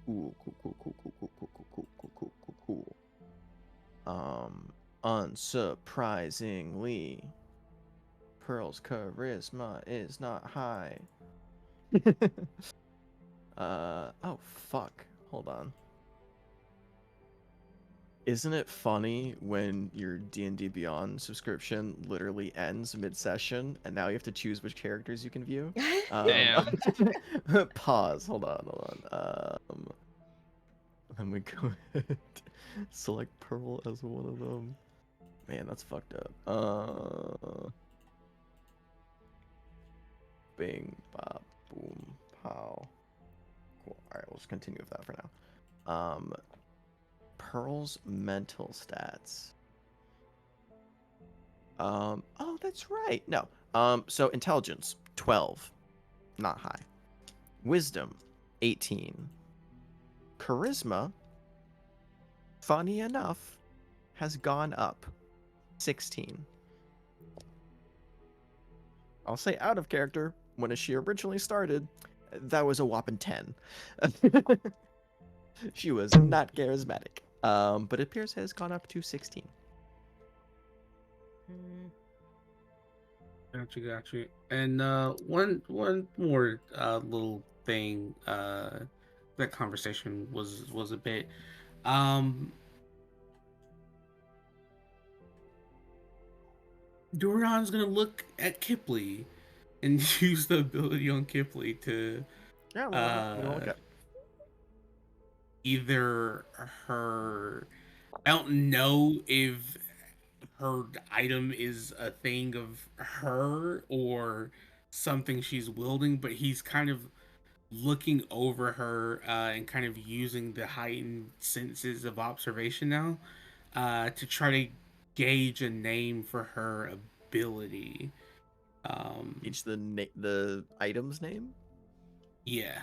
Cool, cool, cool, cool, cool, cool, cool, cool, cool, cool, cool, cool, cool. Unsurprisingly, Pearl's charisma is not high. Oh fuck. Hold on. Isn't it funny when your D&D Beyond subscription literally ends mid-session and now you have to choose which characters you can view? Damn. Pause. Hold on. Let me go ahead. Select Pearl as one of them. Man, that's fucked up. Bing, bop, boom, pow. Cool. Alright, we'll just continue with that for now. Pearl's mental stats. Oh, that's right. No. So intelligence, 12. Not high. Wisdom, 18. Charisma, funny enough, has gone up, 16. I'll say out of character, when she originally started, that was a whopping 10. She was not charismatic. But it appears has gone up to 16. Gotcha. And one more little thing. That conversation was a bit. Durion's gonna look at Kipley and use the ability on Kipley to Yeah, either her. I don't know if her item is a thing of her or something she's wielding, but he's kind of looking over her and kind of using the heightened senses of observation now to try to gauge a name for her ability. Each the item's name? Yeah.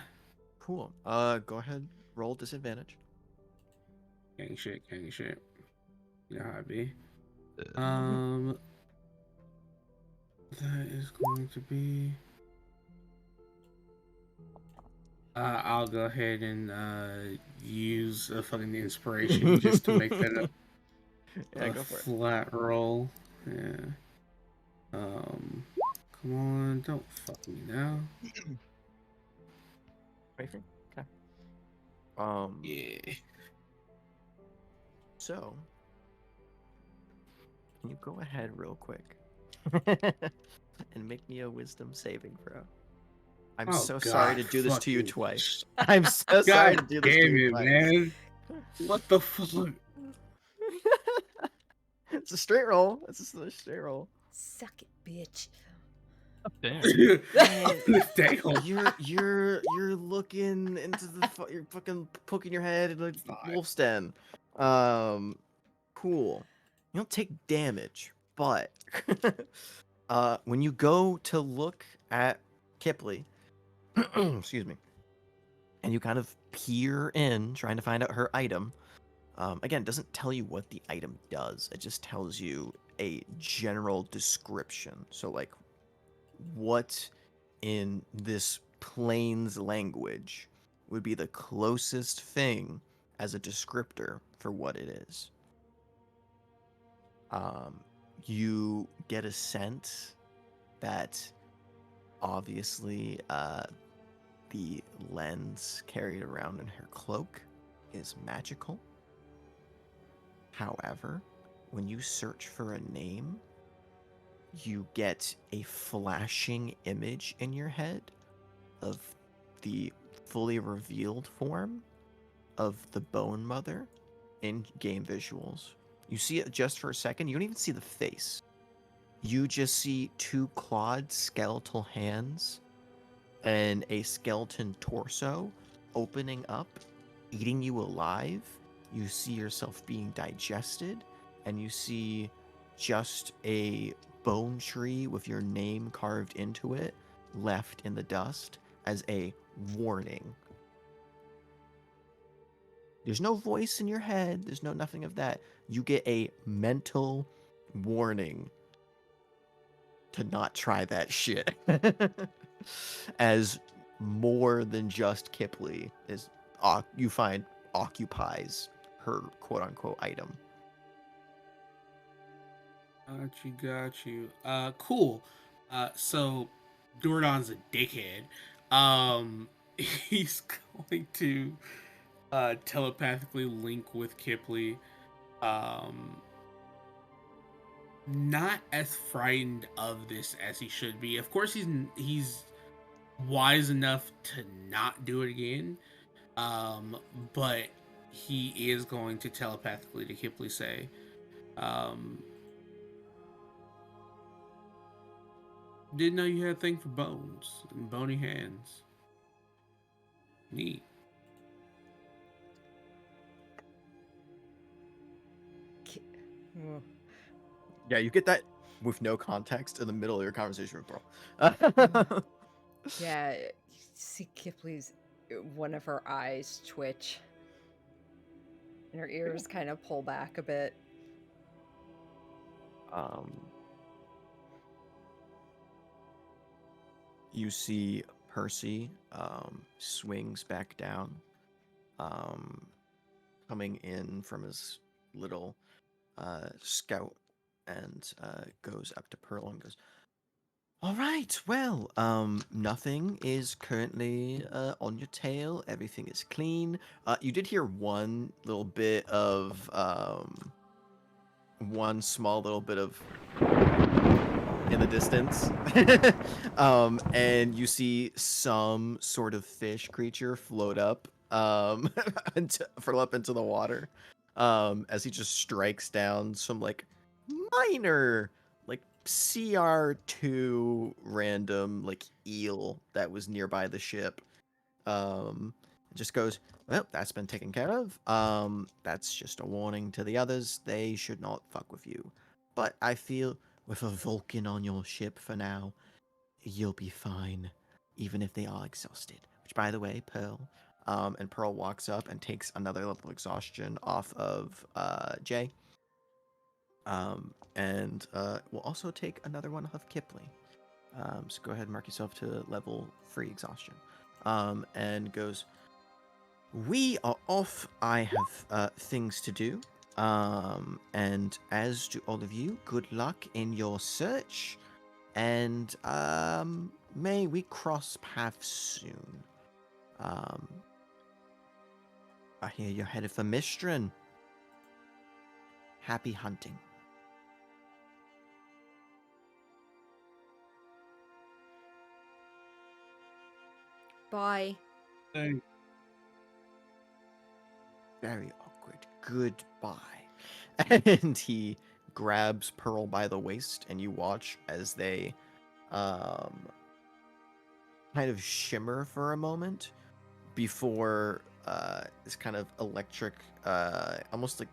Cool. Go ahead. Roll disadvantage. Gang shit. You know how it be. Mm-hmm. That is going to be. I'll go ahead and use a fucking inspiration just to make that a Go for it. flat roll. Yeah. Come on, don't fuck me now. Okay. Yeah. So, can you go ahead real quick and make me a wisdom saving throw? I'm so sorry to do this to you twice. I'm so sorry to do this to you twice. Man. What the fuck? It's a straight roll. It's just a straight roll. Suck it, bitch. Damn. You're looking into you're fucking poking your head in a wolf's den. Cool. You don't take damage, but when you go to look at Kipley, excuse me, and you kind of peer in trying to find out her item. Again, it doesn't tell you what the item does. It just tells you a general description. So like what in this plains language would be the closest thing as a descriptor for what it is. You get a sense that obviously the lens carried around in her cloak is magical. However, when you search for a name, you get a flashing image in your head of the fully revealed form of the Bone Mother in game visuals. You see it just for a second. You don't even see the face. You just see two clawed skeletal hands and a skeleton torso opening up, eating you alive. You see yourself being digested, and you see just a bone tree with your name carved into it left in the dust as a warning. There's no voice in your head. There's no nothing of that. You get a mental warning to not try that shit. As more than just Kipley is you find occupies her quote unquote item. Got you. Cool. So Dordan's a dickhead. He's going to telepathically link with Kipley. Um, not as frightened of this as he should be. Of course, he's wise enough to not do it again. But he is going to telepathically to Kipley say, um, "Didn't know you had a thing for bones and bony hands. Neat." Oh, Yeah, you get that with no context in the middle of your conversation with Pearl. yeah, you see Kipley's one of her eyes twitch, and her ears kind of pull back a bit. You see Percy swings back down, coming in from his little scout, and goes up to Pearl and goes, "All right, well, nothing is currently on your tail. Everything is clean. You did hear one little bit of one small little bit of in the distance, and you see some sort of fish creature float up, float up into the water, as he just strikes down some like minor like CR2 random like eel that was nearby the ship. It just goes, well, that's been taken care of. That's just a warning to the others. They should not fuck with you. But I feel with a Vulcan on your ship for now, you'll be fine, even if they are exhausted. Which, by the way, Pearl. And Pearl walks up and takes another level exhaustion off of Jay. And we'll also take another one off Kipley. So go ahead and mark yourself to level 3 exhaustion. And goes, we are off. I have things to do. And as to all of you, good luck in your search. And may we cross paths soon. I hear you're headed for Mistran. Happy hunting. Bye. Hey. Very awkward. Goodbye. And he grabs Pearl by the waist, and you watch as they kind of shimmer for a moment before this kind of electric, almost like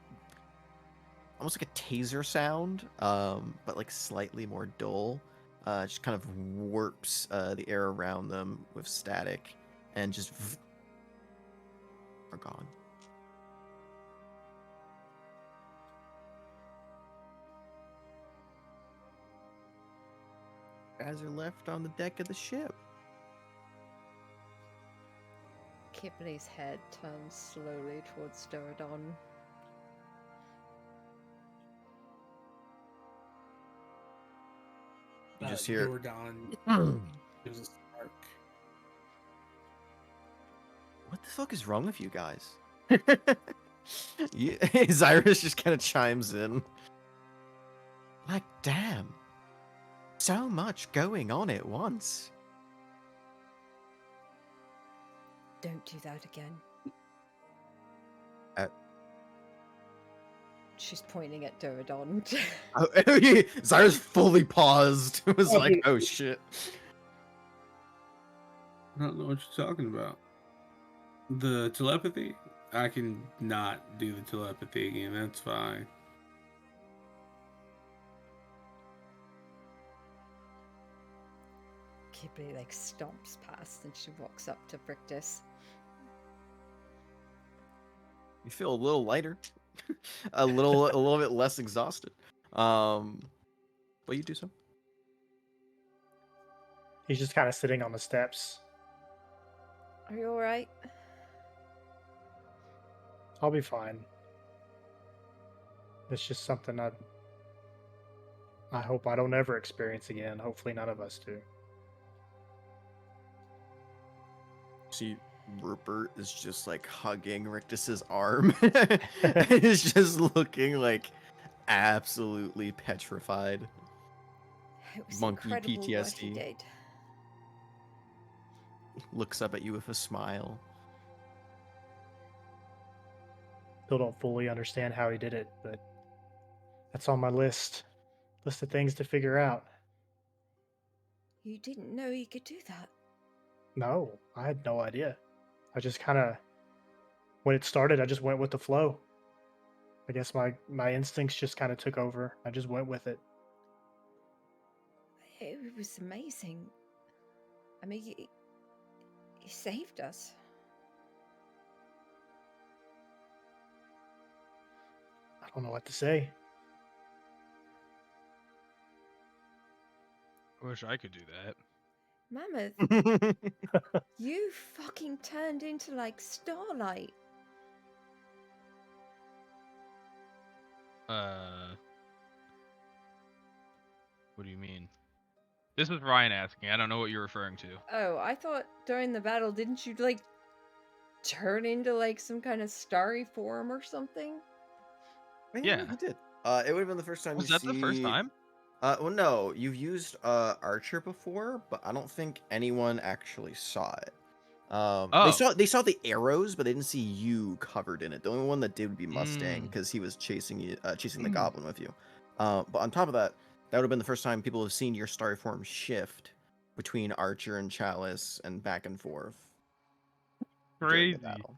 a taser sound, but like slightly more dull. Just kind of warps the air around them with static, and just are gone. Guys are left on the deck of the ship. Kipley's head turns slowly towards Doradon. You just hear Dordan gives a spark. what the fuck is wrong with you guys? Zyrus just kind of chimes in. Like, damn. So much going on at once. Don't do that again. She's pointing at Doradon. Zyrus fully paused. It was like, oh shit. I don't know what you're talking about. The telepathy? I can not do the telepathy again. That's fine. Kipley like stomps past and she walks up to Brictus. You feel a little lighter. a little bit less exhausted. But you do so. He's just kind of sitting on the steps. Are you alright? I'll be fine. It's just something I hope I don't ever experience again. Hopefully none of us do. See, Rupert is just like hugging Rictus's arm. He's just looking like absolutely petrified. It was Monkey incredible what he PTSD. did. Looks up at you with a smile. Still don't fully understand how he did it, but that's on my list of things to figure out. You didn't know he could do that. No, I had no idea. I just kind of, when it started, I just went with the flow. I guess my instincts just kind of took over. I just went with it. It was amazing. I mean, he saved us. I don't know what to say. I wish I could do that. Mammoth, you fucking turned into like Starlight. What do you mean? This is Ryan asking. I don't know what you're referring to. Oh, I thought during the battle, didn't you like turn into like some kind of starry form or something? Yeah. You did. It would have been the first time Was you that see... the first time? Well, no, you've used Archer before, but I don't think anyone actually saw it. They saw the arrows, but they didn't see you covered in it. The only one that did would be Mustang, because he was chasing you, chasing the goblin with you. But on top of that, that would have been the first time people have seen your starry form shift between Archer and Chalice and back and forth during the Crazy. battle.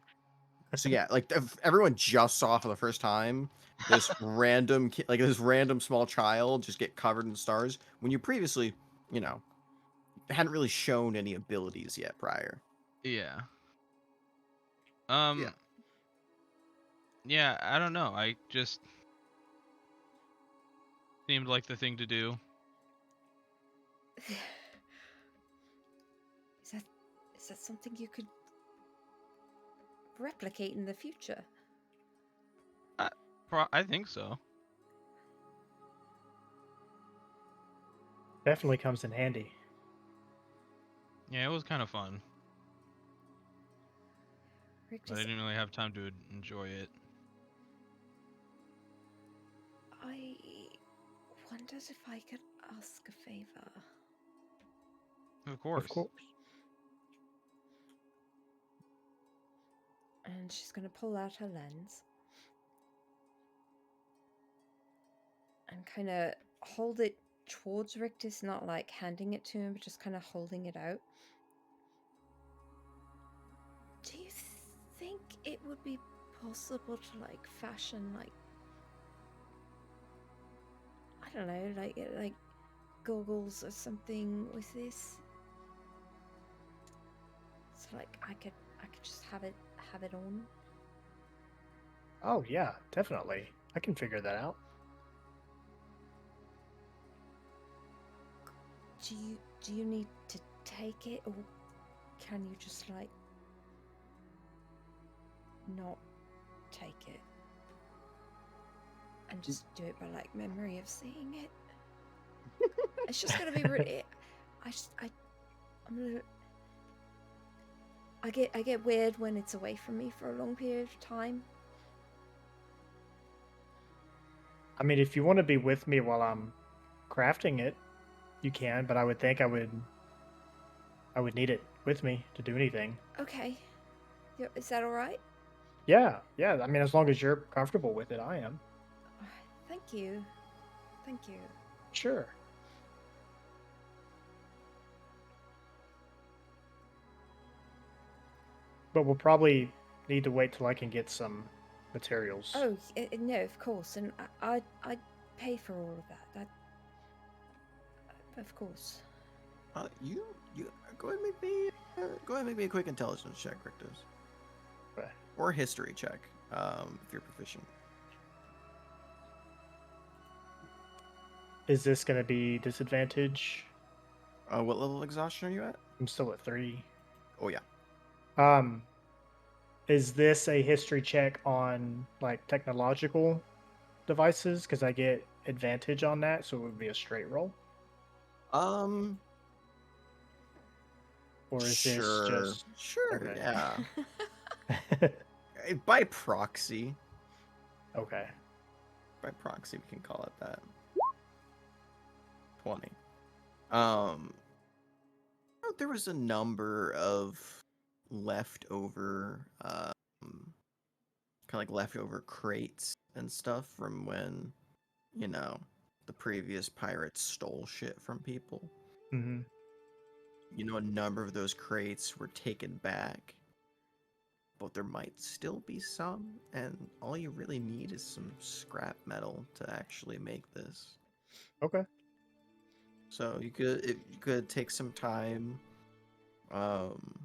So yeah, like if everyone just saw for the first time this random this random small child just get covered in stars when you previously, you know, hadn't really shown any abilities yet prior. Yeah. Yeah. Yeah, I don't know. I just seemed like the thing to do. Is that something you could replicate in the future? I think so. Definitely comes in handy. Yeah, it was kind of fun, Rick, but I didn't really have time to enjoy it. I wondered if I could ask a favor. Of course. Of course. And she's going to pull out her lens and kind of hold it towards Rictus, not like handing it to him, but just kind of holding it out. Do you think it would be possible to like fashion like, I don't know, like goggles or something with this? So like I could just have it on. Oh yeah, definitely. I can figure that out. Do you need to take it, or can you just like not take it and just do it by like memory of seeing it? It's just gonna be really. I get weird when it's away from me for a long period of time. I mean, if you want to be with me while I'm crafting it, you can, but I would think I would need it with me to do anything. Okay, is that all right? Yeah. I mean, as long as you're comfortable with it, I am. Thank you. Sure. But we'll probably need to wait till I can get some materials. Oh no, of course, and I pay for all of that. Of course. You go ahead and make me a quick intelligence check, Rictus. Okay. Or a history check, if you're proficient. Is this going to be disadvantage? What level of exhaustion are you at? I'm still at 3. Oh yeah. Is this a history check on like technological devices? Because I get advantage on that, so it would be a straight roll. Um, Or is this sure, just sure, okay? yeah. By proxy, Okay. by proxy, we can call it that. 20. Um, there was a number of leftover, kind of like leftover crates and stuff from when, you know, the previous pirates stole shit from people. Mm-hmm. You know, a number of those crates were taken back, but there might still be some, and all you really need is some scrap metal to actually make this. Okay. So you could take some time, um,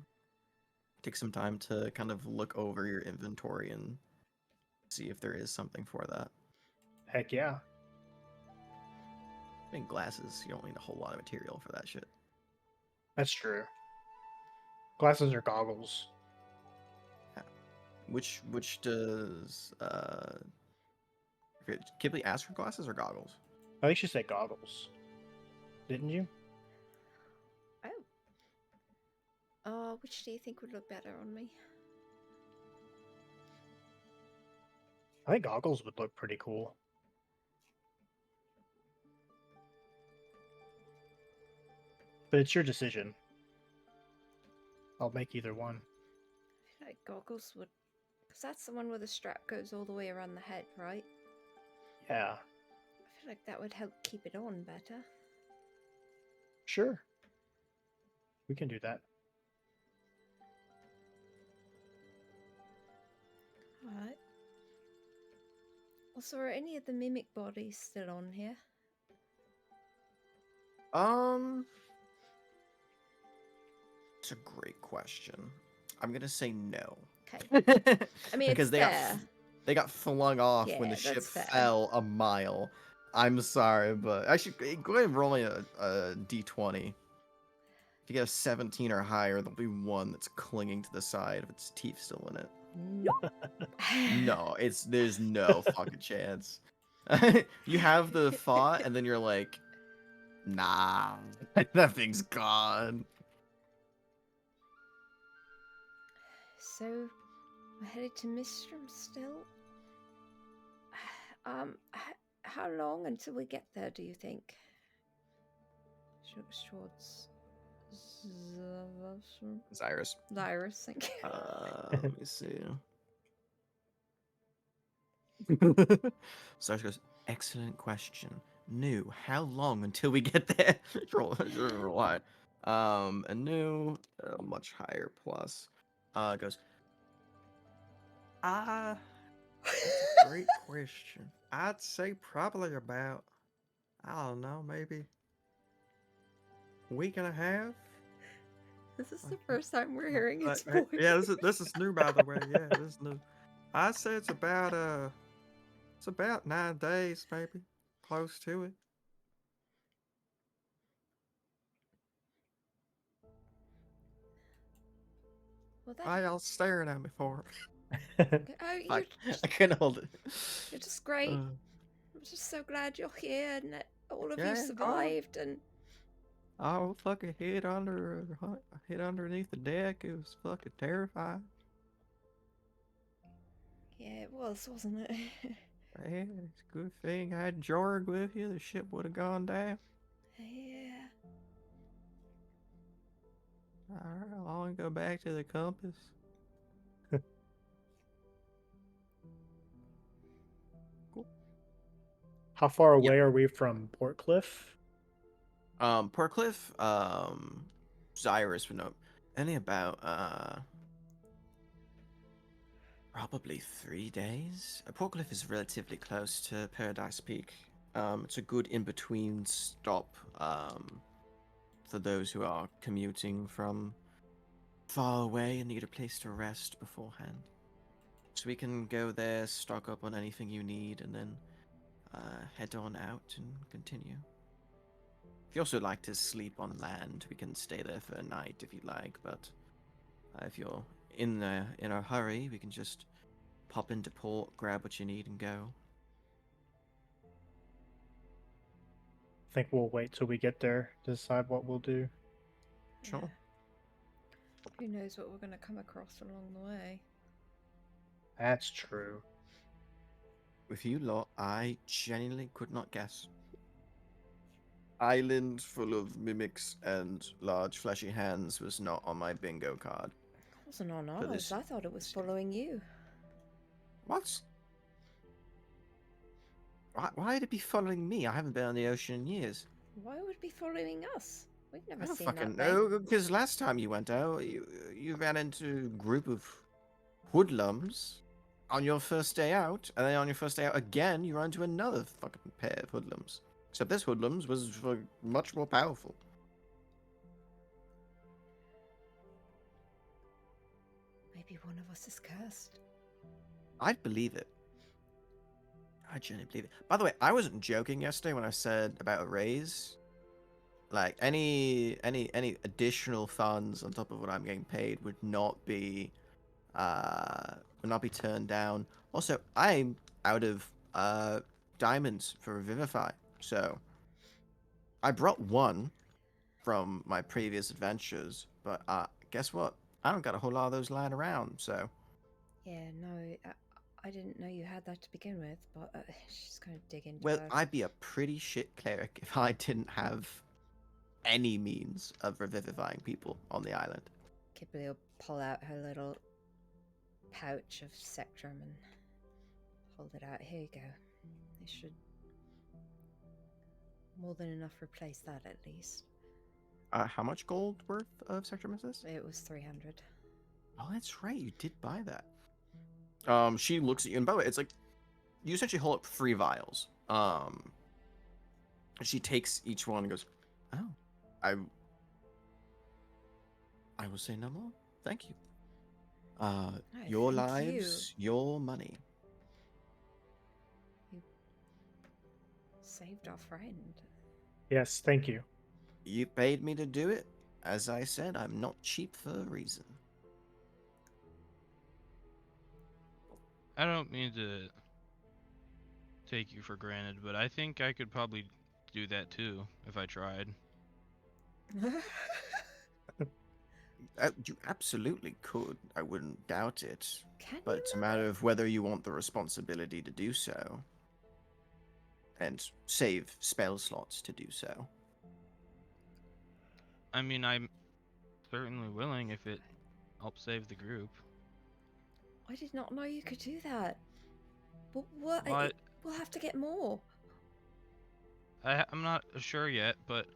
to kind of look over your inventory and see if there is something for that. Heck yeah. I think glasses, you don't need a whole lot of material for that shit. That's true. Glasses or goggles? Which does Ghibli ask for glasses or goggles? I think she said goggles. Didn't you? Which do you think would look better on me? I think goggles would look pretty cool. But it's your decision. I'll make either one. I feel like goggles would, because that's the one where the strap goes all the way around the head, right? Yeah. I feel like that would help keep it on better. Sure. We can do that. Alright. Also, are any of the mimic bodies still on here? It's a great question. I'm gonna say no. Okay. I mean, Because it's fair. they got flung off when the Yeah, ship that's fair. fell a mile. I'm sorry, but actually, go ahead and roll me a d20. If you get a 17 or higher, there'll be one that's clinging to the side if its teeth still in it. Nope. No, there's no fucking chance. You have the thought, and then you're like, nah, that thing's gone. So, we're headed to Mistrum still? How long until we get there, do you think? Schwartz. Cyrus. Lyrus, thank you. Let me see. Cyrus goes, excellent question. New, how long until we get there? roll wide. A new, much higher plus. Goes, that's a great question. I'd say probably about, I don't know, maybe a week and a half. This is the first time we're hearing its voice. Yeah, this is new, by the way. Yeah, this is new. I'd say it's about 9 days, maybe, close to it. Well, Why y'all staring at me for? Oh, I couldn't hold it. you're just great. I'm just so glad you're here and that all of you Yeah, survived. And I fucking hid underneath the deck. It was fucking terrifying. yeah, it was, wasn't it? Yeah, it's a good thing I had Jorg with you. The ship would have gone down. Yeah. Alright, I want to go back to the compass. Cool. How far Yep. away are we from Port Cliff? Port Cliff, Cyrus would know. Only about, probably 3 days. Port Cliff is relatively close to Paradise Peak. It's a good in-between stop, for those who are commuting from far away and need a place to rest beforehand. So we can go there, stock up on anything you need, and then head on out and continue. If you also like to sleep on land, we can stay there for a night if you like, but if you're in a hurry, we can just pop into port, grab what you need, and go. I think we'll wait till we get there to decide what we'll do. Sure. Yeah. Who knows what we're going to come across along the way? That's true. With you lot, I genuinely could not guess. Island full of mimics and large fleshy hands was not on my bingo card. It wasn't on For ours. this- I thought it was this game. following you. What? Why would it be following me? I haven't been on the ocean in years. Why would it be following us? We've I never don't seen fucking that thing. know, because last time you went out, you ran into a group of hoodlums on your first day out, and then on your first day out again, you run into another fucking pair of hoodlums. Except this hoodlums was much more powerful. Maybe one of us is cursed. I'd believe it. I genuinely believe it. By the way, I wasn't joking yesterday when I said about a raise. Like any additional funds on top of what I'm getting paid would not be turned down. Also, I'm out of diamonds for Revivify, so I brought one from my previous adventures, but guess what? I don't got a whole lot of those lying around, so Yeah, no, I didn't know you had that to begin with, but she's going to dig into well, her. I'd be a pretty shit cleric if I didn't have any means of revivifying people on the island. Kibbley will pull out her little pouch of Sectrum and hold it out. Here you go. It should more than enough replace that at least. How much gold worth of Sectrum is this? It was 300. Oh, that's right. You did buy that. She looks at you, and by the way, it's like you essentially hold up 3 vials. She takes each one and goes, "Oh, I will say no more. Thank you. Your thank lives, your money." You saved our friend. Yes, thank you. You paid me to do it. As I said, I'm not cheap for a reason. I don't mean to take you for granted, but I think I could probably do that too if I tried. You absolutely could. I wouldn't doubt it. Can But you it's a now? matter of whether you want the responsibility to do so. And save spell slots to do so. I mean, I'm certainly willing if it helps save the group. I did not know you could do that. But what? Well, We'll have to get more. I'm not sure yet, but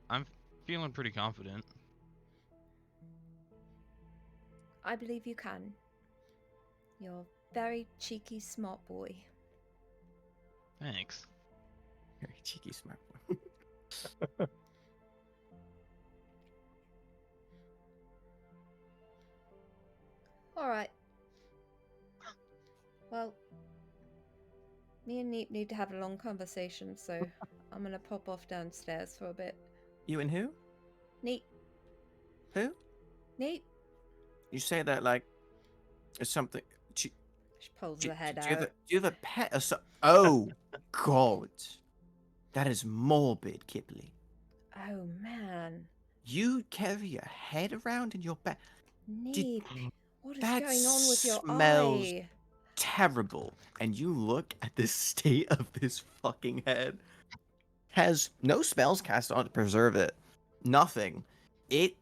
I'm feeling pretty confident. I believe you can. You're a very cheeky, smart boy. Thanks. Very cheeky, smart boy. Alright. Well, me and Neep need to have a long conversation, so I'm gonna pop off downstairs for a bit. You and who? Neep, Who? Neep. You say that like it's something. She pulls her head Do out. you have a pet or so? Oh, God. That is morbid, Kipley. Oh man. You carry a head around in your back. Neep, what is that going on with your smells eye? Terrible. And you look at the state of this fucking head. Has no spells cast on it to preserve it. Nothing. It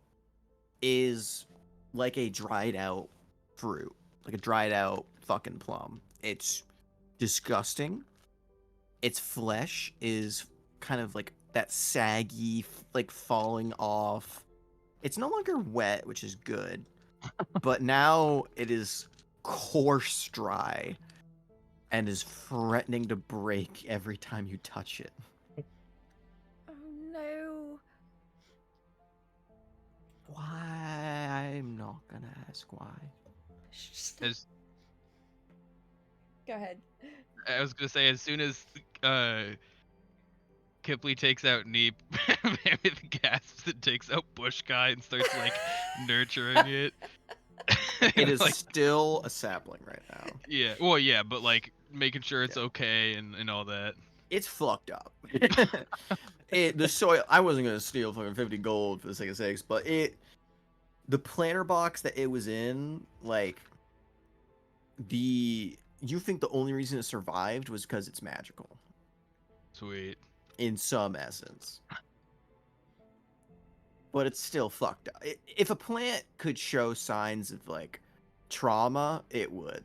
is like a dried out fruit. Like a dried out fucking plum. It's disgusting. Its flesh is kind of like that saggy, like falling off. It's no longer wet, which is good. But now it is coarse dry and is threatening to break every time you touch it. Oh no. Why? I'm not gonna ask why. As Go ahead. I was gonna say, as soon as Kipley takes out Neep, Mammoth gasps and takes out Bush Guy and starts like nurturing it. It is Like, still a sapling right now. yeah. Well, yeah, but like making sure it's Yeah. okay and all that. It's fucked up. The soil. I wasn't gonna steal fucking 50 gold for the sake of sakes, but the planter box that it was in, like you think the only reason it survived was because it's magical Sweet. in some essence. But it's still fucked up. If a plant could show signs of like trauma, it would.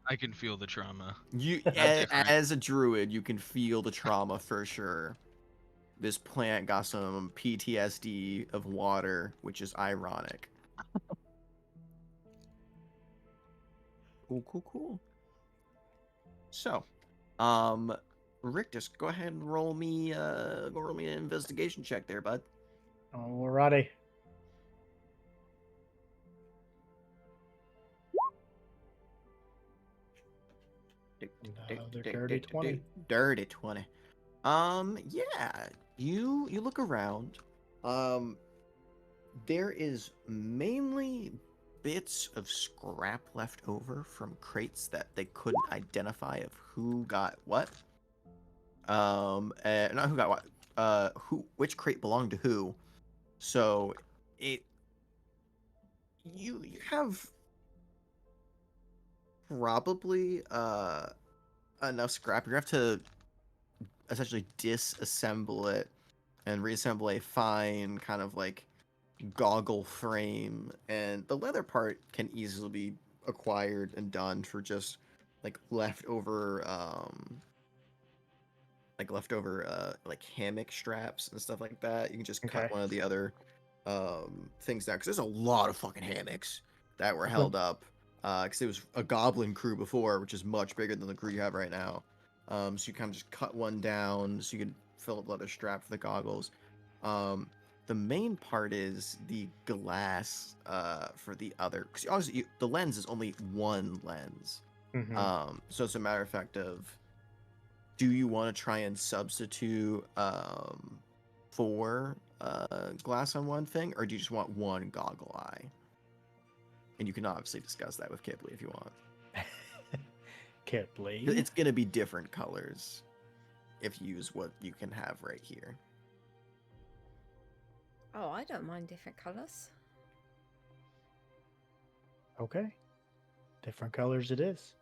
I can feel the trauma. You That's different. as a druid, you can feel the trauma for sure. This plant got some PTSD of water, which is ironic. Cool. So, Rick, just go ahead and roll me an investigation check there, bud. Alrighty. Another dirty 20. Dirty 20. Yeah. You look around. There is mainly bits of scrap left over from crates that they couldn't identify of who got what. Not who got what. Which crate belonged to who. So you have probably enough scrap. You have to essentially disassemble it and reassemble a fine kind of like goggle frame, and the leather part can easily be acquired and done for just like leftover like hammock straps and stuff like that. You can just cut Okay. one of the other things down, because there's a lot of fucking hammocks that were held up because it was a goblin crew before, which is much bigger than the crew you have right now. So you kind of just cut one down so you can fill up leather strap for the goggles. The main part is the glass for the other, because obviously the lens is only one lens. So it's a matter of fact of, do you want to try and substitute for glass on one thing, or do you just want one goggle eye? And you can obviously discuss that with Kipley if you want. Kipley. It's gonna be different colors if you use what you can have right here. Oh, I don't mind different colors. Okay. Different colors it is.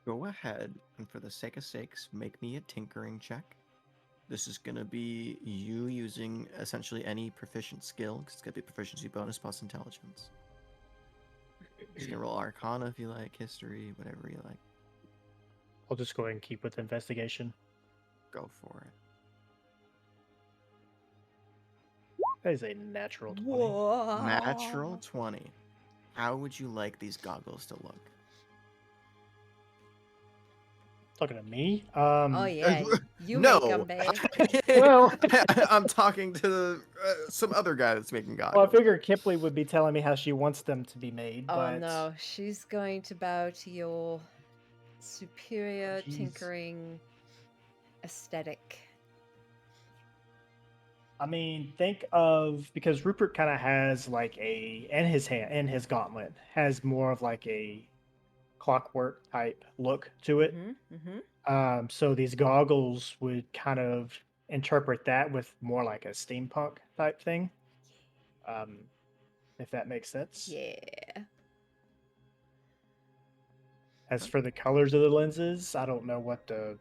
Go ahead and, for the sake of sakes, make me a tinkering check. This is going to be you using essentially any proficient skill, because it's going to be proficiency bonus plus intelligence. You can roll Arcana if you like, History, whatever you like. I'll just go ahead and keep with investigation. Go for it. That is a natural 20. Whoa. Natural 20. How would you like these goggles to look? Talking to me? Oh yeah, you no. make them, babe. Well, I'm talking to some other guy that's making goggles. well, I figured Kipley would be telling me how she wants them to be made, Oh but no, she's going to bow to your superior Jeez. tinkering aesthetic. I mean, think of, because Rupert kind of has like in his gauntlet has more of like a clockwork type look to it. So these goggles would kind of interpret that with more like a steampunk type thing. If that makes sense. Yeah. As for the colors of the lenses, I don't know what the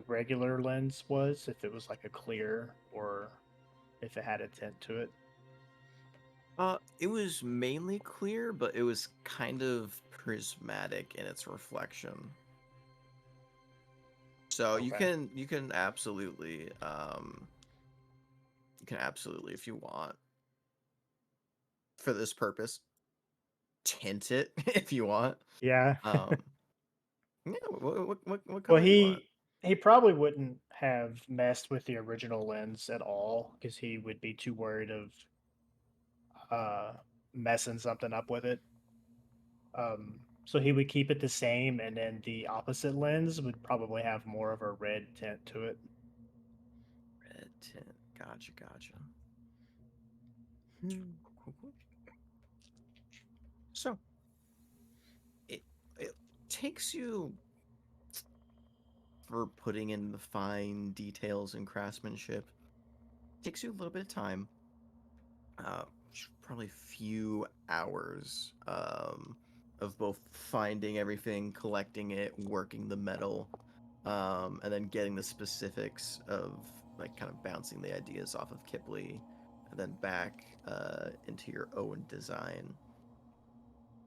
regular lens was, if it was like a clear or if it had a tint to it. It was mainly clear, but it was kind of prismatic in its reflection. So Okay. you can absolutely if you want, for this purpose, tint it if you want. Yeah. Yeah. What Well, color do you want? he probably wouldn't have messed with the original lens at all, because he would be too worried of messing something up with it. So he would keep it the same, and then the opposite lens would probably have more of a red tint to it. Red tint. Gotcha. Cool, cool. So, it takes you, for putting in the fine details and craftsmanship, takes you a little bit of time. Probably a few hours of both finding everything, collecting it, working the metal, and then getting the specifics of like kind of bouncing the ideas off of Kipley, and then back into your own design.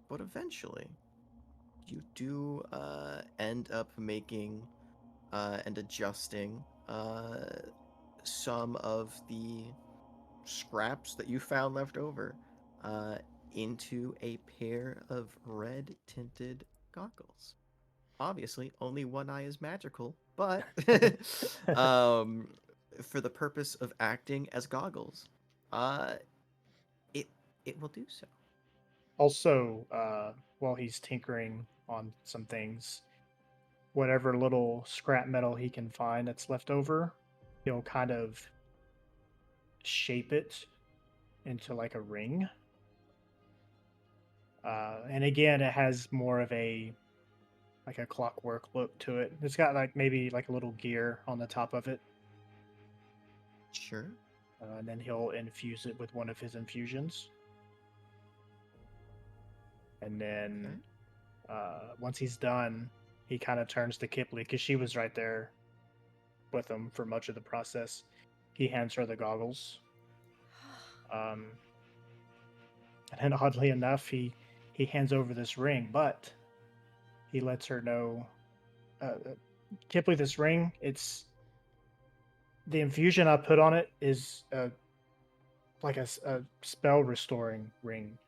But eventually, you do end up making and adjusting some of the scraps that you found left over uh, into a pair of red tinted goggles. Obviously, only one eye is magical, but um, for the purpose of acting as goggles, uh, it it will do so. Also, while he's tinkering on some things, whatever little scrap metal he can find that's left over, he'll kind of shape it into like a ring. And again, it has more of a like a clockwork look to it. It's got like maybe like a little gear on the top of it, Sure. and then he'll infuse it with one of his infusions. And then once he's done, he kind of turns to Kipley because she was right there with him for much of the process. He hands her the goggles. And then oddly enough, he hands over this ring, but he lets her know, Kipley, this ring, it's the infusion I put on it is like a spell restoring ring,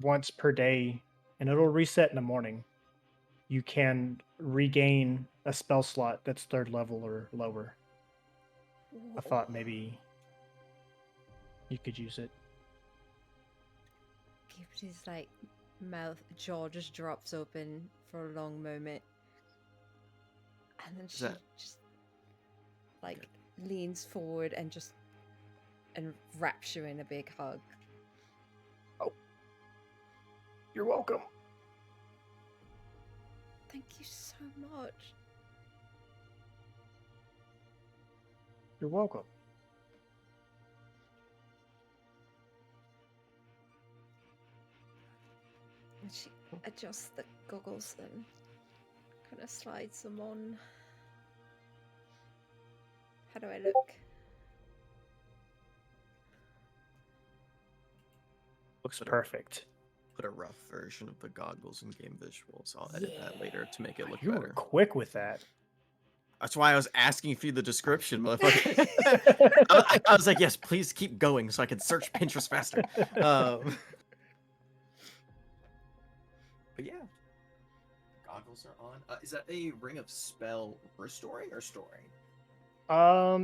once per day, and it'll reset in the morning. You can regain a spell slot that's 3rd level or lower. I thought maybe you could use it. His like jaw just drops open for a long moment, and then she just like leans forward and wraps you in a big hug. Oh, you're welcome. Thank you so much. You're welcome. And she adjusts the goggles and kind of slides them on. How do I look? Looks perfect. Put a rough version of the goggles in game visuals. I'll edit that later to make it look You better. were quick with that. That's why I was asking for the description, motherfucker. I was like, yes, please keep going so I can search Pinterest faster. But yeah, goggles are on. Is that a ring of spell restoring or storing?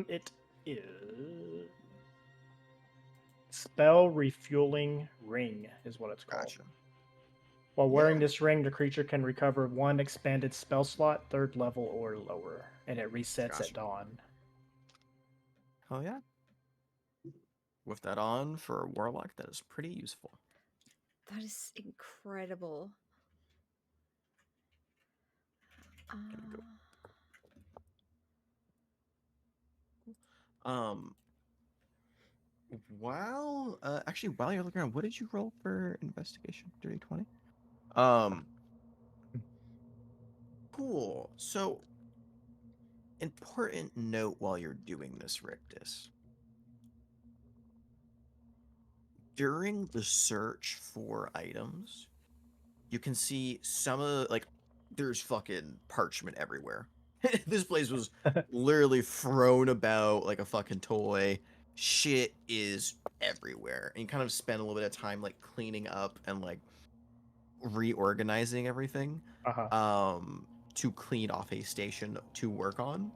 It is spell refueling ring is what it's called. Gotcha. While wearing this ring, the creature can recover 1 expanded spell slot, 3rd level or lower, and it resets at dawn. Oh yeah. With that on for a warlock, that is pretty useful. That is incredible. Actually, while you're looking around, what did you roll for investigation? Dirty 20. Cool. So, important note while you're doing this, Rictus. During the search for items, you can see some of there's fucking parchment everywhere. This place was literally thrown about like a fucking toy. Shit is everywhere. And you kind of spend a little bit of time like cleaning up and like reorganizing everything to clean off a station to work on.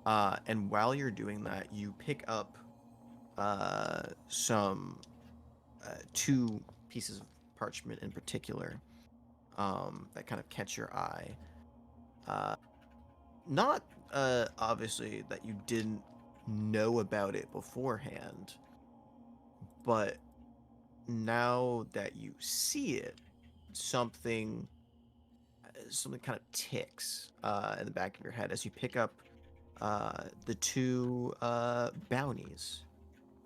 And while you're doing that, you pick up some 2 pieces of parchment in particular that kind of catch your eye. Not obviously that you didn't know about it beforehand, But now that you see it, something kind of ticks in the back of your head as you pick up the two bounties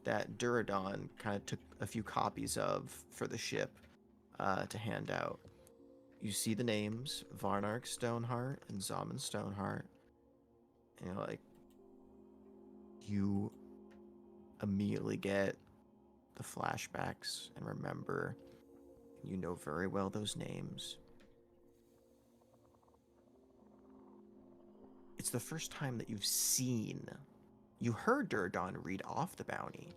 that Duradon kind of took a few copies of for the ship to hand out. You see the names Varnark Stoneheart and Zaman Stoneheart. And you're like, you immediately get the flashbacks and remember, you know very well those names. It's the first time that you heard Duradon read off the bounty,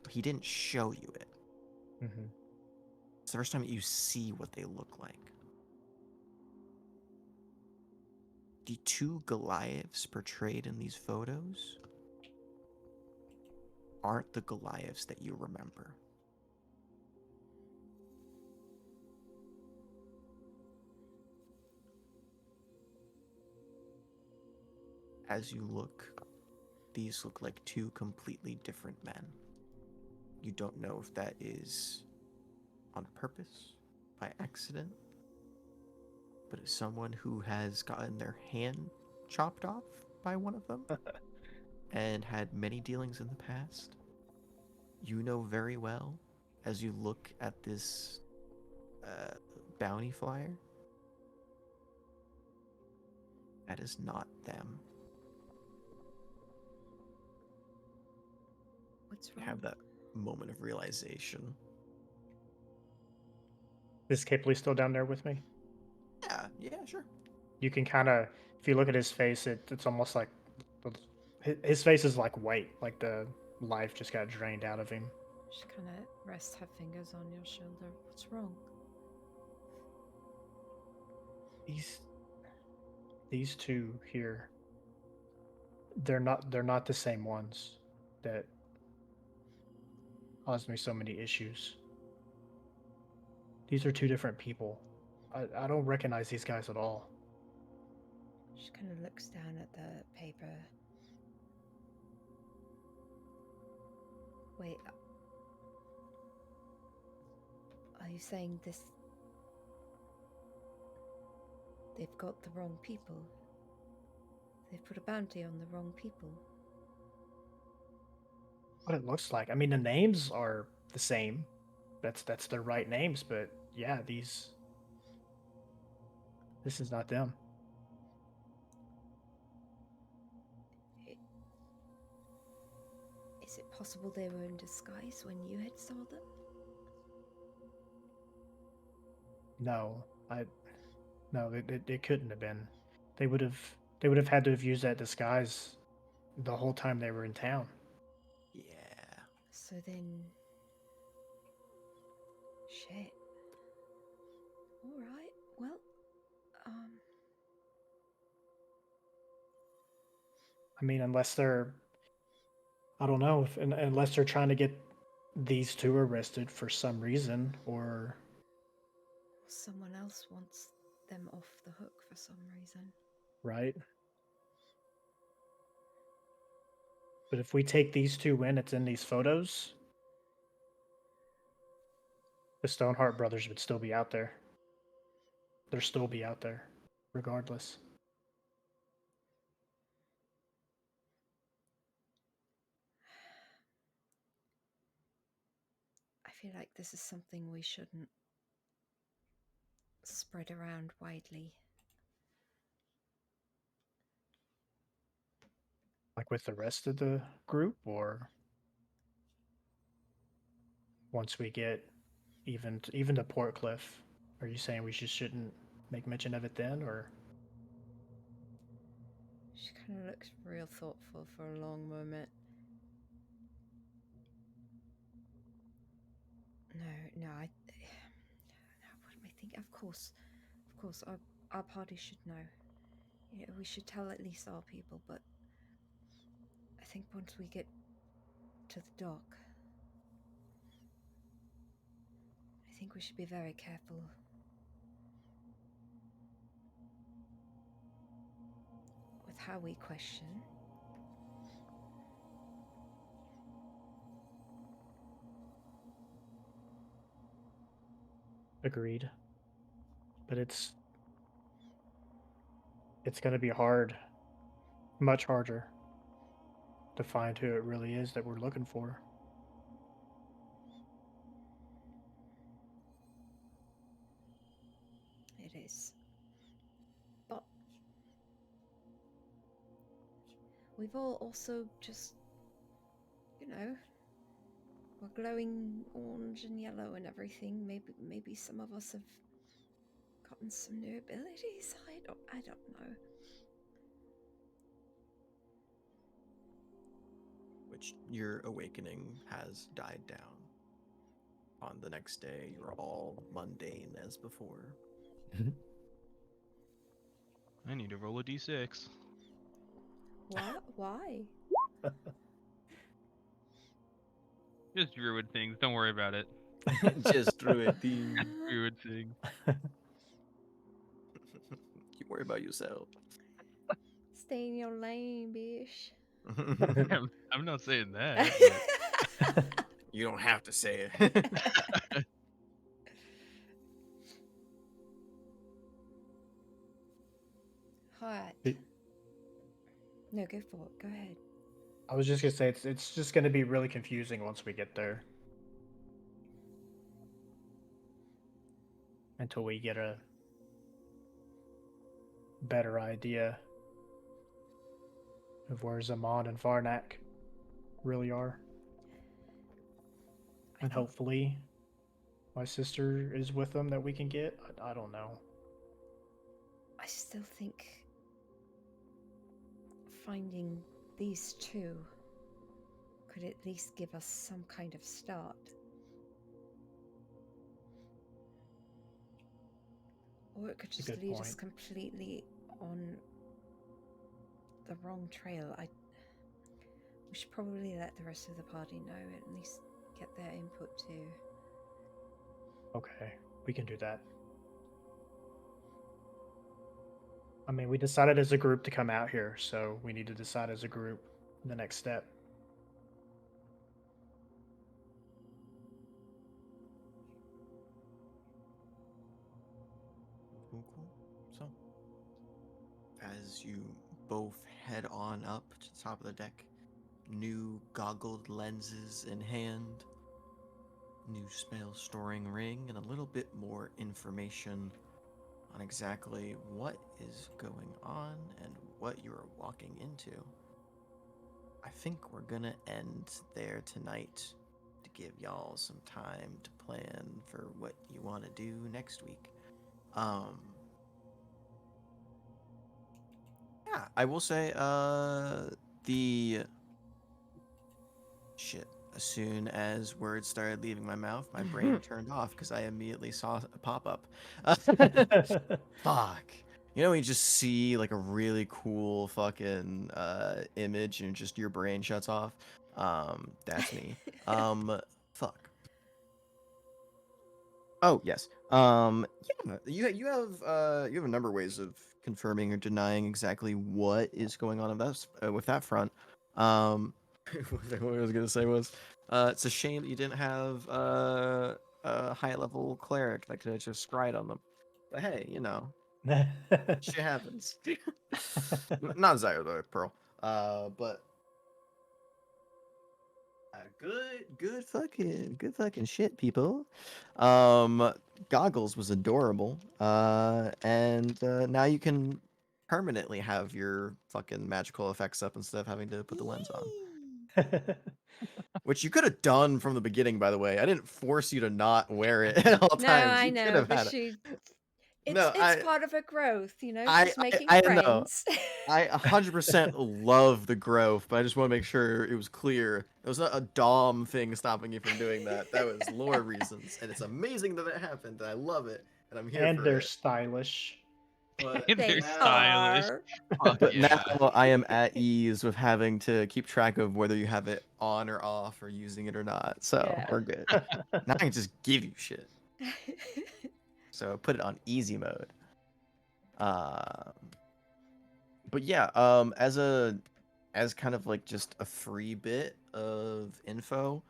but he didn't show you it. Mm-hmm. It's the first time that you see what they look like. The two Goliaths portrayed in these photos aren't the Goliaths that you remember. As you look, these look like two completely different men. You don't know if that is on purpose, by accident, but it's someone who has gotten their hand chopped off by one of them and had many dealings in the past. You know very well, as you look at this bounty flyer, that is not them. What's You wrong? have that moment of realization. Is Capley still down there with me? Yeah, sure. You can kind of, if you look at his face, it's almost like his face is like white, like the life just got drained out of him. She kind of rests her fingers on your shoulder. What's wrong? These two here, they're not the same ones that caused me so many issues. These are two different people. I don't recognize these guys at all. She kind of looks down at the paper. Wait. Are you saying this? They've got the wrong people. They've put a bounty on the wrong people. What it looks like. I mean, the names are the same. That's their right names, but yeah, this is not them. Is it possible they were in disguise when you had saw them? No, it couldn't have been. They would have had to have used that disguise the whole time they were in town. Yeah. So then, shit. All right. Well, I mean, unless they're, I don't know, unless they're trying to get these two arrested for some reason, or someone else wants them off the hook for some reason. right. But if we take these two in, it's in these photos, the Stoneheart brothers would still be out there. They'll still be out there, regardless. I feel like this is something we shouldn't spread around widely. Like with the rest of the group, or once we get even to Port Cliff, are you saying we just shouldn't make mention of it then, or? She kind of looks real thoughtful for a long moment. No, what am I thinking? Of course, our party should know. You know, we should tell at least our people, but I think once we get to the dock, I think we should be very careful. With how we question. Agreed. But it's going to be hard, much harder, to find who it really is that we're looking for. It is. But we've all also just, we're glowing orange and yellow and everything. Maybe some of us have gotten some new abilities. I don't know. Which your awakening has died down. On the next day, you're all mundane as before. I need to roll a d6. What? Why? Just druid things. Don't worry about it. Just druid thing. Druid things. You worry about yourself. Stay in your lane, bitch. I'm not saying that. You don't have to say it. Alright. No, go for it. Go ahead. I was just gonna say it's just gonna be really confusing once we get there. Until we get a better idea of where Zaman and Varnak really are. And hopefully my sister is with them that we can get. I don't know. I still think finding these two could at least give us some kind of start. Or it could just lead us completely on the wrong trail. We should probably let the rest of the party know, at least get their input too. Okay, we can do that. I mean, we decided as a group to come out here, so we need to decide as a group the next step. Cool. So, as you both head on up to the top of the deck, new goggled lenses in hand, new spell storing ring, and a little bit more information on exactly what is going on and what you are walking into. I think we're gonna end there tonight to give y'all some time to plan for what you want to do next week. Yeah, I will say, the shit. As soon as words started leaving my mouth, my brain turned off because I immediately saw a pop-up. Fuck. You know when you just see like a really cool fucking image and just your brain shuts off? That's me. Fuck. Oh, yes. Yeah, you have a number of ways of confirming or denying exactly what is going on with that front. What I was gonna say was, it's a shame that you didn't have a high level cleric that could have just scryed on them. But hey, shit happens. Not Zyro though, Pearl. But good fucking shit, people. Goggles was adorable. And now you can permanently have your fucking magical effects up instead of having to put the lens on. Which you could have done from the beginning, by the way. I didn't force you to not wear it at all No, times. I You could know, have but had it. it's No, part of a growth, I, just making I know. friends. I 100% love the growth, but I just want to make sure it was clear. It was not a Dom thing stopping you from doing that. That was lore reasons, and it's amazing that it happened. And I love it, and I'm here And for they're it. stylish. But They're They stylish. are. Fuck but yeah. now I am at ease with having to keep track of whether you have it on or off or using it or not. So Yeah. we're good. Now I can just give you shit. So put it on easy mode. But yeah, as kind of like just a free bit of info,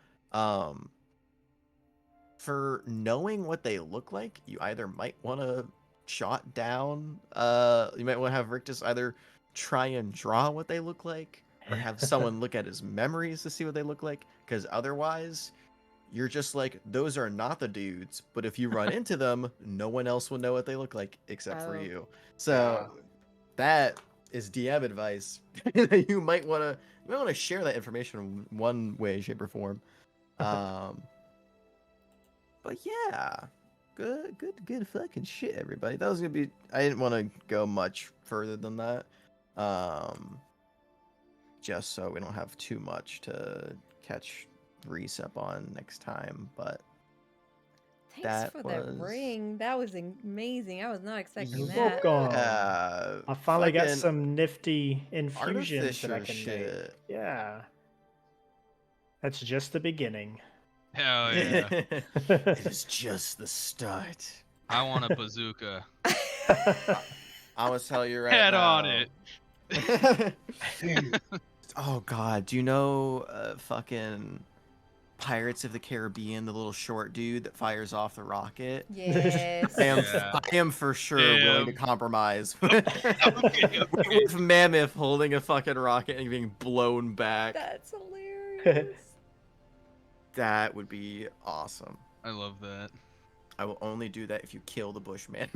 for knowing what they look like, you either might want to jot down. You might want to have Rictus either try and draw what they look like, or have someone look at his memories to see what they look like. Because otherwise, you're just like, those are not the dudes. But if you run into them, no one else will know what they look like except for Oh. you. So that is DM advice. You might want to share that information in one way, shape, or form. But yeah, good fucking shit, everybody. That was gonna be. I didn't want to go much further than that, just so we don't have too much to catch Reese up on next time. But Thanks that for was... the ring. That was amazing. I was not expecting You're that. welcome. I finally got fucking some nifty infusions that I artificer can make. shit. Yeah. That's just the beginning. Hell yeah. It is just the start. I want a bazooka. I'm gonna tell you right Head now. on it. Oh god, do you know fucking Pirates of the Caribbean, the little short dude that fires off the rocket? Yes. Yeah. I am for sure willing to Him. compromise Okay. with Mammoth holding a fucking rocket and being blown back. That's hilarious. That would be awesome. I love that. I will only do that if you kill the Bushman.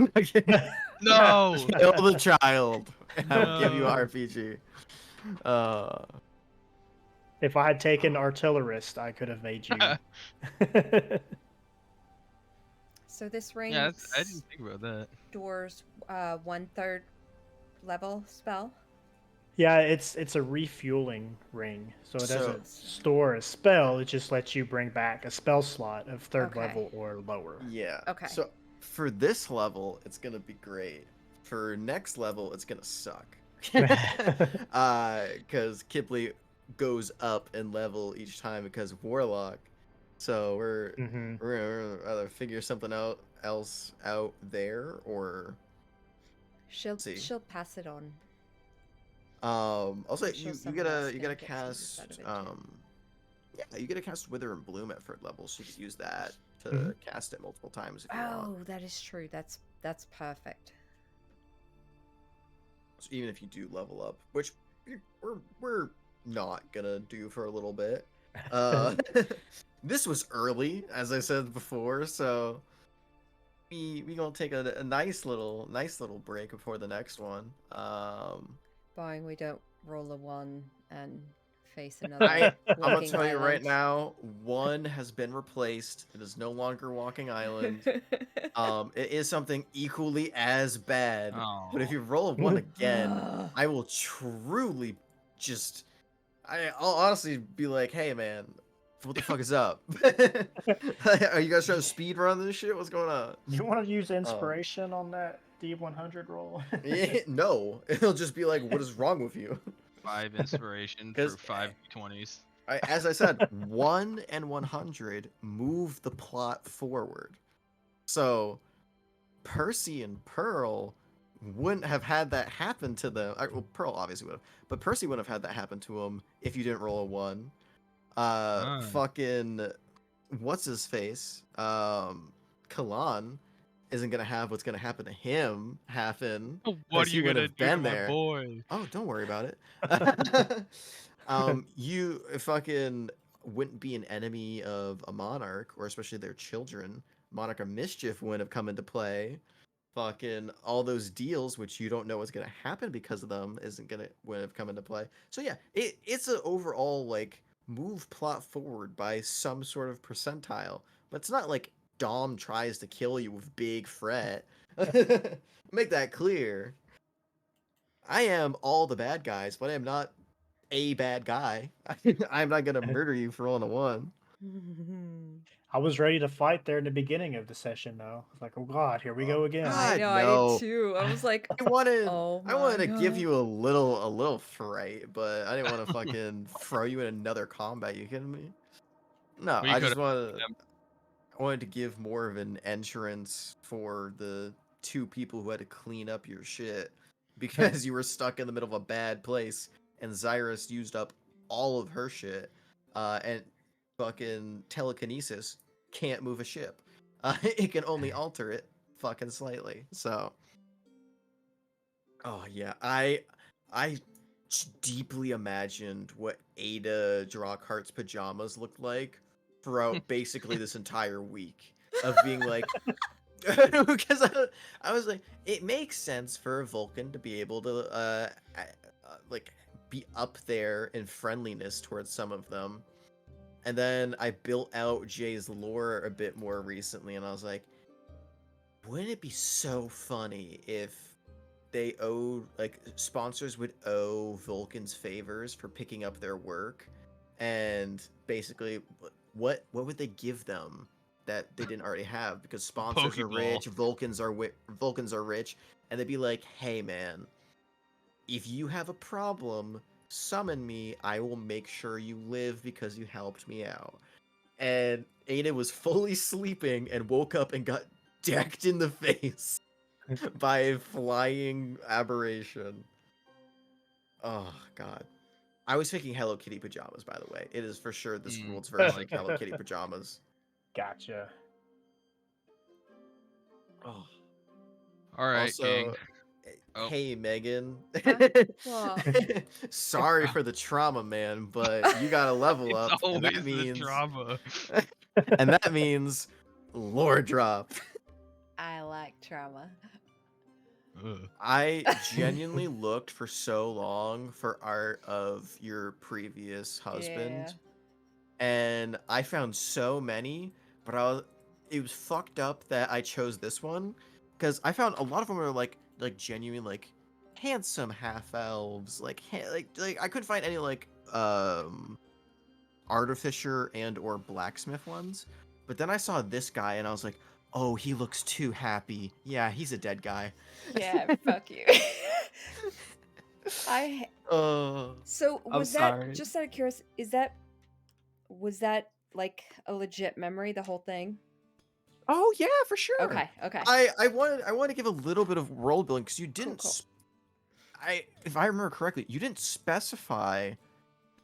No. Kill the child. And I'll give you No. RPG. If I had taken artillerist, I could have made you. So this ring Yeah, I didn't think about that. stores 1/3 level spell. Yeah, it's a refueling ring, so it doesn't store a spell. It just lets you bring back a spell slot of third level or lower. Yeah. Okay. So for this level, it's gonna be great. For next level, it's gonna suck. Because Kipley goes up in level each time because of Warlock. So we're gonna either figure something else out there, or She'll pass it on. also She'll you someone gotta else get some cast use out of it too. yeah, you gotta cast Wither and Bloom at third level, so you can use that to cast it multiple times if you want. Oh, that is true. That's perfect. So even if you do level up, which we're not gonna do for a little bit. This was early, as I said before, so we gonna take a nice little break before the next one. Barring we don't roll a 1 and face another I'm gonna walking tell you right island. now, 1 has been replaced. It is no longer Walking Island. It is something equally as bad. But if you roll a 1 again, I will truly just... I'll honestly be like, hey man, what the fuck is up? Are you guys trying to speed run this shit? What's going on? You want to use inspiration on that D100 roll? No, it'll just be like, what is wrong with you? 5 inspiration for 5 d20s. As I said, 1 and 100 move the plot forward. So Percy and Pearl wouldn't have had that happen to them. Well, Pearl obviously would have, but Percy wouldn't have had that happen to him if you didn't roll a 1. Fucking what's his face? Kalan isn't gonna have what's gonna happen to him happen. What are you gonna do to there. my boy? Oh, don't worry about it. You fucking wouldn't be an enemy of a monarch, or especially their children. Monarch of Mischief wouldn't have come into play. Fucking all those deals, which you don't know what's gonna happen because of them, wouldn't have come into play. So yeah, it's an overall like move plot forward by some sort of percentile, but it's not like Dom tries to kill you with Big Fret. Make that clear. I am all the bad guys, but I am not a bad guy. I'm not gonna murder you for rolling a 1. I was ready to fight there in the beginning of the session, though. I was like, oh god, here we go again. I know, I did too. I was like, I wanted to God. give you a little fright, but I didn't want to fucking throw you in another combat. You kidding me? No, I wanted to give more of an entrance for the 2 people who had to clean up your shit because you were stuck in the middle of a bad place and Zyrus used up all of her shit and fucking telekinesis can't move a ship. It can only alter it fucking slightly. So, oh yeah, I deeply imagined what Ada Drockhart's pajamas looked like throughout basically this entire week of being like, because I was like, it makes sense for a Vulcan to be able to like be up there in friendliness towards some of them. And then I built out Jay's lore a bit more recently, and I was like, wouldn't it be so funny if they owed, like, sponsors would owe Vulcans favors for picking up their work, and basically, what would they give them that they didn't already have? Because sponsors are Pokeball. rich, Vulcans are rich, and they'd be like, hey man, if you have a problem, summon me. I will make sure you live because you helped me out. And Ada was fully sleeping and woke up and got decked in the face by a flying aberration. Oh god. I was thinking Hello Kitty pajamas, by the way. It is for sure this world's version of Hello Kitty pajamas. Gotcha. Oh. All right, Also, gang. Oh. hey Megan. What? Sorry for the trauma, man, but you gotta level up, It's and always that means the drama. and that means lore drop. I like trauma. Ugh. I genuinely looked for so long for art of your previous husband, and I found so many, but it was fucked up that I chose this one because I found a lot of them are like genuine, like handsome half elves, like I couldn't find any like artificer and or blacksmith ones. But then I saw this guy and I was like, oh, he looks too happy. Yeah, he's a dead guy. Yeah, fuck you. I So I'm was that sorry. just out of curiosity? Was that like a legit memory? The whole thing? Oh yeah, for sure. Okay. I want to give a little bit of world building because you didn't. Cool. If I remember correctly, you didn't specify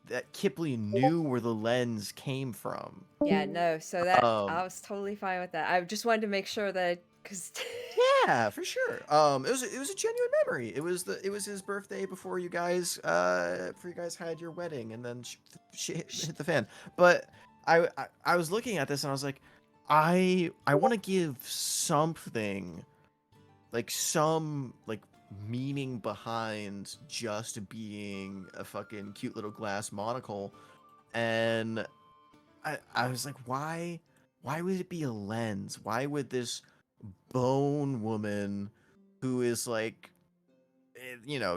that Kipley knew where the lens came from. Yeah, no. So that I was totally fine with that. I just wanted to make sure that because yeah, for sure. It was a genuine memory. It was his birthday before you guys had your wedding, and then shit hit the fan. But I was looking at this and I was like, I want to give something, like some like meaning behind just being a fucking cute little glass monocle, and I was like, why would it be a lens? Why would this bone woman who is like,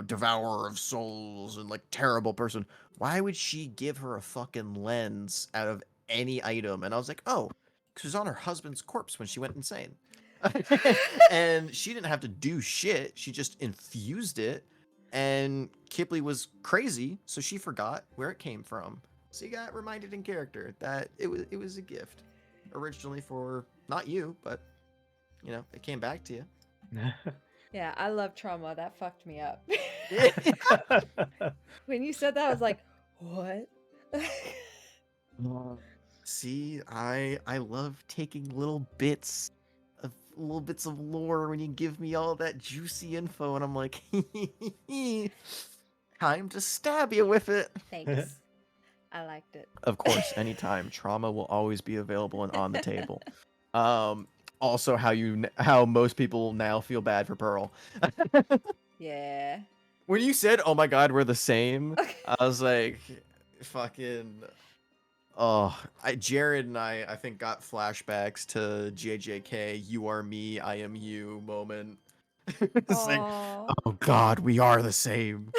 devourer of souls and like terrible person, why would she give her a fucking lens out of any item? And I was like, oh, because it was on her husband's corpse when she went insane. And she didn't have to do shit. She just infused it. And Kipley was crazy, so she forgot where it came from. So you got reminded in character that it was a gift. Originally for not you, but it came back to you. yeah, I love trauma. That fucked me up. When you said that, I was like, what? See, I love taking little bits of lore when you give me all that juicy info, and I'm like, time to stab you with it. Thanks. I liked it. Of course, anytime. Trauma will always be available and on the table. Also, how most people now feel bad for Pearl. Yeah. When you said, "Oh my God, we're the same," I was like, "Fucking." Oh, Jared and I think got flashbacks to JJK, "You are me, I am you" moment. It's like, oh God, we are the same.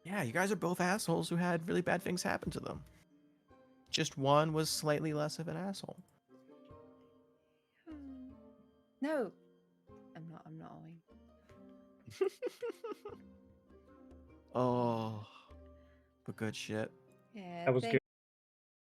Yeah, you guys are both assholes who had really bad things happen to them. Just one was slightly less of an asshole. No, I'm not owing. Oh, but good shit. Yeah, That was good.